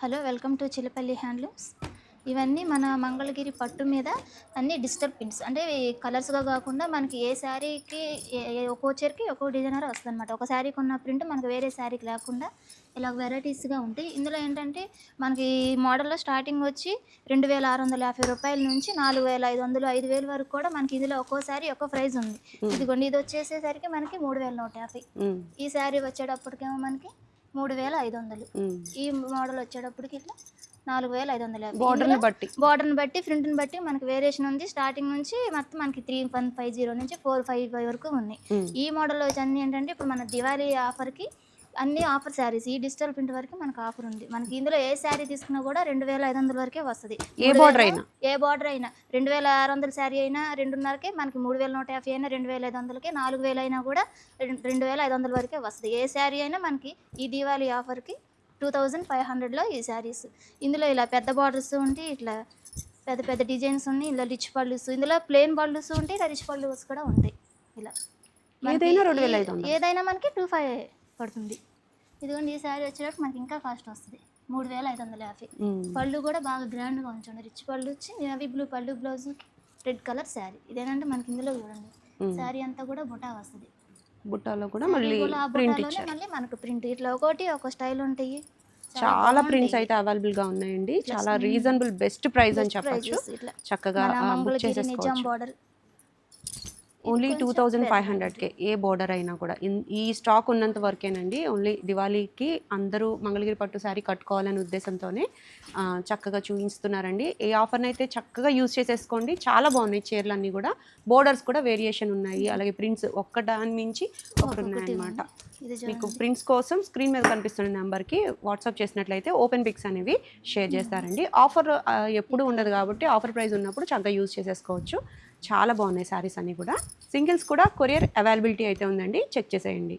Hello welcome to Chilapalli handlooms. ఇవన్నీ మన మంగళగిరి పట్టు మీద అన్ని డిజిటల్ ప్రింట్స్ అంటే కలర్స్గా కాకుండా మనకి ఏ శారీకి ఒక్కో చీరకి ఒక్కో డిజైనర్ వస్తుంది అనమాట. ఒక శారీకి ఉన్న ప్రింట్ మనకు వేరే శారీకి లేకుండా ఇలా వెరైటీస్గా ఉంటాయి. ఇందులో ఏంటంటే మనకి మోడల్లో స్టార్టింగ్ వచ్చి 2650 రూపాయల నుంచి 4500 5000 వరకు కూడా మనకి ఇందులో ఒక్కో శారీ ఒక్కో ప్రైస్ ఉంది. ఇదిగోండి, ఇది వచ్చేసేసరికి మనకి 3150. ఈ శారీ వచ్చేటప్పటికేమో మనకి 3500. ఈ మోడల్ వచ్చేటప్పటికి ఇట్లా 4550. బార్డర్ని బట్టి ప్రింట్ని బట్టి మనకి వేరియేషన్ ఉంది. స్టార్టింగ్ నుంచి మొత్తం మనకి 3150 నుంచి 455 వరకు ఉంది. ఈ మోడల్లో వచ్చి అన్ని ఏంటంటే ఇప్పుడు మన దివాళీ ఆఫర్కి అన్ని ఆఫర్ శారీస్. ఈ డిజిటల్ ప్రింట్ వరకు మనకు ఆఫర్ ఉంది. మనకి ఇందులో ఏ శారీ తీసుకున్నా కూడా 2500 వరకే వస్తుంది. ఏ బార్డర్ అయినా 2600 శారీ అయినా 2.5కే మనకి 3150 అయినా 2500కే 4000 అయినా కూడా 2500 వరకే వస్తుంది. ఏ శారీ అయినా మనకి ఈ దివాళీ ఆఫర్కి 2500లో ఈ శారీస్. ఇందులో ఇలా పెద్ద బార్డర్స్ ఉంటాయి, ఇట్లా పెద్ద పెద్ద డిజైన్స్ ఉన్నాయి. ఇలా రిచ్ పళ్ళుస్, ఇందులో ప్లెయిన్ పళ్ళుస్ ఉంటాయి, ఇలా రిచ్ పళ్ళుస్ కూడా ఉంటాయి. ఇలా ఏదైనా మనకి 2500 పడుతుంది. ఇదిగోండి, ఈ శారీ వచ్చేటప్పుడు మనకి ఇంకా కాస్ట్ వస్తుంది 3550. పళ్ళు కూడా బాగా గ్రాండ్గా ఉంచండి. రిచ్ పళ్ళు వచ్చి నేవీ బ్లూ పళ్ళు, బ్లౌజ్ రెడ్ కలర్ శారీ. ఇదేంటంటే మనకి ఇందులో చూడండి శారీ అంతా కూడా బుటా వస్తుంది. బుట్టాలో కూడా మళ్ళీ మళ్ళీ మనకు ప్రింట్ ఇట్లా ఒకటి ఒక స్టైల్ ఉంటాయి. చాలా ప్రింట్స్ అయితే అవైలబుల్ గా ఉన్నాయండి. చాలా రీజనబుల్ బెస్ట్ ప్రైస్ అని చెప్పొచ్చు. చక్కగా బుక్ చేసేసుకోవచ్చు. ఓన్లీ 2500కే ఏ బోర్డర్ అయినా కూడా. ఈ స్టాక్ ఉన్నంత వరకేనండి. ఓన్లీ దివాళీకి అందరూ మంగళగిరి పట్టు శారీ కట్టుకోవాలనే ఉద్దేశంతోనే చక్కగా చూపిస్తున్నారండి. ఏ ఆఫర్ని అయితే చక్కగా యూజ్ చేసేసుకోండి. చాలా బాగున్నాయి చీరలన్నీ కూడా. బోర్డర్స్ కూడా వేరియేషన్ ఉన్నాయి, అలాగే ప్రింట్స్ ఒక్కదాని నుంచి ఒకటి ఉన్నాయన్నమాట. మీకు ప్రింట్స్ కోసం స్క్రీన్ మీద కనిపిస్తున్న నెంబర్కి వాట్సాప్ చేసినట్లయితే ఓపెన్ పిక్స్ అనేవి షేర్ చేస్తారండి. ఆఫర్ ఎప్పుడు ఉండదు కాబట్టి ఆఫర్ ప్రైస్ ఉన్నప్పుడు చక్కగా యూజ్ చేసేసుకోవచ్చు. చాలా బాగున్నాయి శారీస్ అన్నీ కూడా. సింగిల్స్ కూడా కొరియర్ అవైలబిలిటీ అయితే ఉందండి, చెక్ చేసేయండి.